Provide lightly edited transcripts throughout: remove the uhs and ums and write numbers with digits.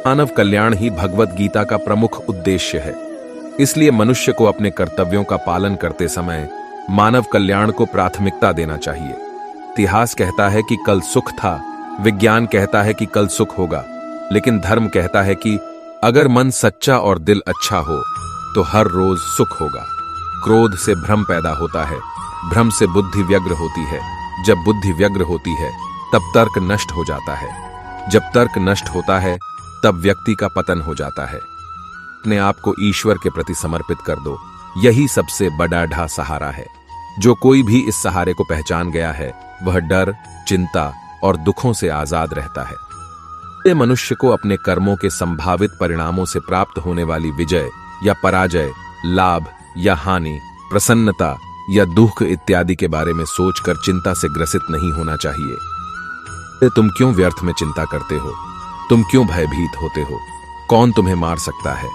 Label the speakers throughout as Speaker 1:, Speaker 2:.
Speaker 1: मानव कल्याण ही भगवत गीता का प्रमुख उद्देश्य है। इसलिए मनुष्य को अपने कर्तव्यों का पालन करते समय मानव कल्याण को प्राथमिकता देना चाहिए। इतिहास कहता है कि कल सुख था, विज्ञान कहता है कि कल सुख होगा, लेकिन धर्म कहता है कि अगर मन सच्चा और दिल अच्छा हो तो हर रोज सुख होगा। क्रोध से भ्रम पैदा होता है, भ्रम से बुद्धि व्यग्र होती है, जब बुद्धि व्यग्र होती है तब तर्क नष्ट हो जाता है, जब तर्क नष्ट होता है तब व्यक्ति का पतन हो जाता है। अपने आप को ईश्वर के प्रति समर्पित कर दो, यही सबसे बड़ा सहारा है। जो कोई भी इस सहारे को पहचान गया है वह डर, चिंता और दुखों से आजाद रहता है। ये मनुष्य को अपने कर्मों के संभावित परिणामों से प्राप्त होने वाली विजय या पराजय, लाभ या हानि, प्रसन्नता या दुख इत्यादि के बारे में सोचकर चिंता से ग्रसित नहीं होना चाहिए। तुम क्यों व्यर्थ में चिंता करते हो? तुम क्यों भयभीत होते हो? कौन तुम्हें मार सकता है?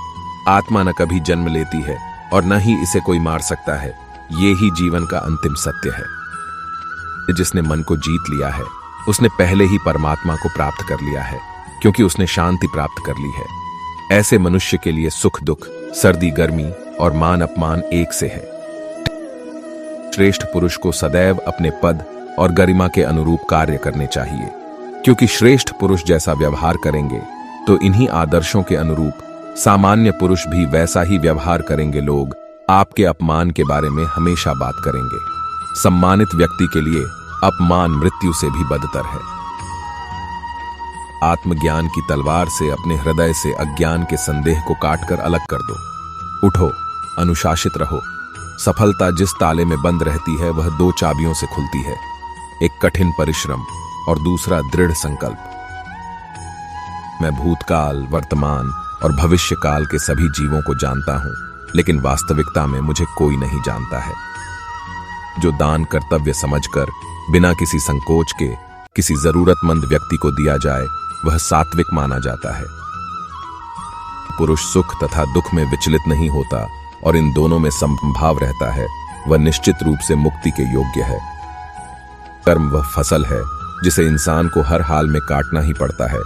Speaker 1: आत्मा न कभी जन्म लेती है और न ही इसे कोई मार सकता है। ये ही जीवन का अंतिम सत्य है। जिसने मन को जीत लिया है उसने पहले ही परमात्मा को प्राप्त कर लिया है, क्योंकि उसने शांति प्राप्त कर ली है। ऐसे मनुष्य के लिए सुख दुख, सर्दी गर्मी और मान अपमान एक से है। श्रेष्ठ पुरुष को सदैव अपने पद और गरिमा के अनुरूप कार्य करने चाहिए, क्योंकि श्रेष्ठ पुरुष जैसा व्यवहार करेंगे तो इन्हीं आदर्शों के अनुरूप सामान्य पुरुष भी वैसा ही व्यवहार करेंगे। लोग आपके अपमान के बारे में हमेशा बात करेंगे। सम्मानित व्यक्ति के लिए अपमान मृत्यु से भी बदतर है। आत्मज्ञान की तलवार से अपने हृदय से अज्ञान के संदेह को काटकर अलग कर दो। उठो, अनुशासित रहो। सफलता जिस ताले में बंद रहती है वह 2 चाबियों से खुलती है, एक कठिन परिश्रम और दूसरा दृढ़ संकल्प। मैं भूतकाल, वर्तमान और भविष्य काल के सभी जीवों को जानता हूं, लेकिन वास्तविकता में मुझे कोई नहीं जानता है। जो दान कर्तव्य समझकर बिना किसी संकोच के किसी जरूरतमंद व्यक्ति को दिया जाए वह सात्विक माना जाता है। पुरुष सुख तथा दुख में विचलित नहीं होता और इन दोनों में समभाव रहता है, वह निश्चित रूप से मुक्ति के योग्य है। कर्म वह फसल है जिसे इंसान को हर हाल में काटना ही पड़ता है,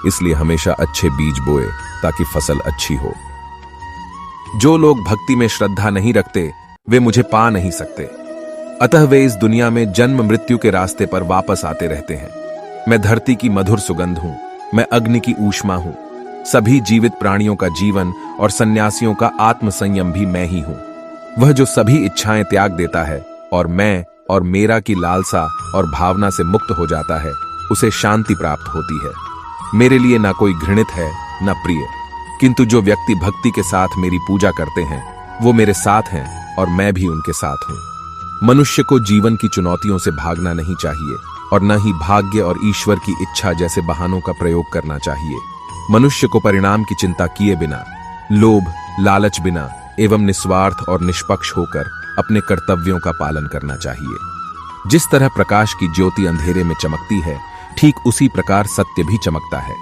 Speaker 1: इसलिए हमेशा अच्छे बीज बोए ताकि फसल अच्छी हो। जो लोग भक्ति में श्रद्धा नहीं रखते वे मुझे पा नहीं सकते, अतः वे इस दुनिया में जन्म मृत्यु के रास्ते पर वापस आते रहते हैं। मैं धरती की मधुर सुगंध हूं, मैं अग्नि की ऊष्मा हूं, सभी जीवित प्राणियों का जीवन और सन्यासियों का आत्म संयम भी मैं ही हूं। वह जो सभी इच्छाएं त्याग देता है और मैं और मेरा की लालसा और भावना से मुक्त हो जाता है, उसे शांति प्राप्त होती है। मेरे लिए ना कोई घृणित है ना प्रिय, किंतु जो व्यक्ति भक्ति के साथ मेरी पूजा करते हैं वो मेरे साथ हैं और मैं भी उनके साथ हूं। मनुष्य को जीवन की चुनौतियों से भागना नहीं चाहिए और न ही भाग्य और ईश्वर की इच्छा जैसे बहानों का प्रयोग करना चाहिए। मनुष्य को परिणाम की चिंता किए बिना, लोभ लालच बिना एवं निस्वार्थ और निष्पक्ष होकर अपने कर्तव्यों का पालन करना चाहिए। जिस तरह प्रकाश की ज्योति अंधेरे में चमकती है, ठीक उसी प्रकार सत्य भी चमकता है।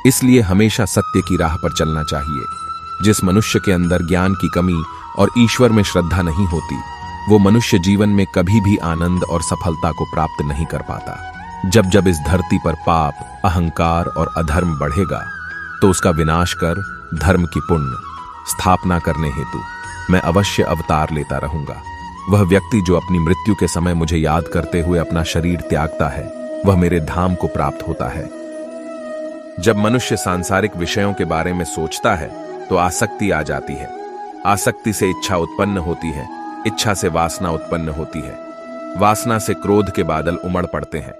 Speaker 1: इसलिए हमेशा सत्य की राह पर चलना चाहिए। जिस मनुष्य के अंदर ज्ञान की कमी और ईश्वर में श्रद्धा नहीं होती, वो मनुष्य जीवन में कभी भी आनंद और सफलता को प्राप्त नहीं कर पाता। जब जब इस धरती पर पाप, अहंकार और अधर्म बढ़ेगा तो उसका विनाश कर धर्म की पुण्य स्थापना करने हेतु मैं अवश्य अवतार लेता रहूंगा। वह व्यक्ति जो अपनी मृत्यु के समय मुझे याद करते हुए अपना शरीर त्यागता है, वह मेरे धाम को प्राप्त होता है। जब मनुष्य सांसारिक विषयों के बारे में सोचता है तो आसक्ति आ जाती है। आसक्ति से इच्छा उत्पन्न होती है, इच्छा से वासना उत्पन्न होती है, वासना से क्रोध के बादल उमड़ पड़ते हैं।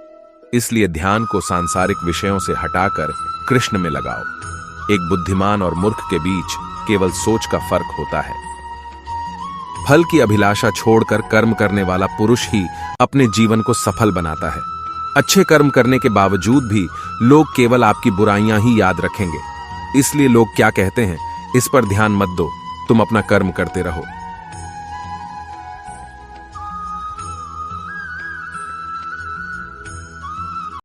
Speaker 1: इसलिए ध्यान को सांसारिक विषयों से हटाकर कृष्ण में लगाओ। एक बुद्धिमान और मूर्ख के बीच केवल सोच का फर्क होता है। फल की अभिलाषा छोड़कर कर्म करने वाला पुरुष ही अपने जीवन को सफल बनाता है। अच्छे कर्म करने के बावजूद भी लोग केवल आपकी बुराइयां ही याद रखेंगे। इसलिए लोग क्या कहते हैं, इस पर ध्यान मत दो, तुम अपना कर्म करते रहो।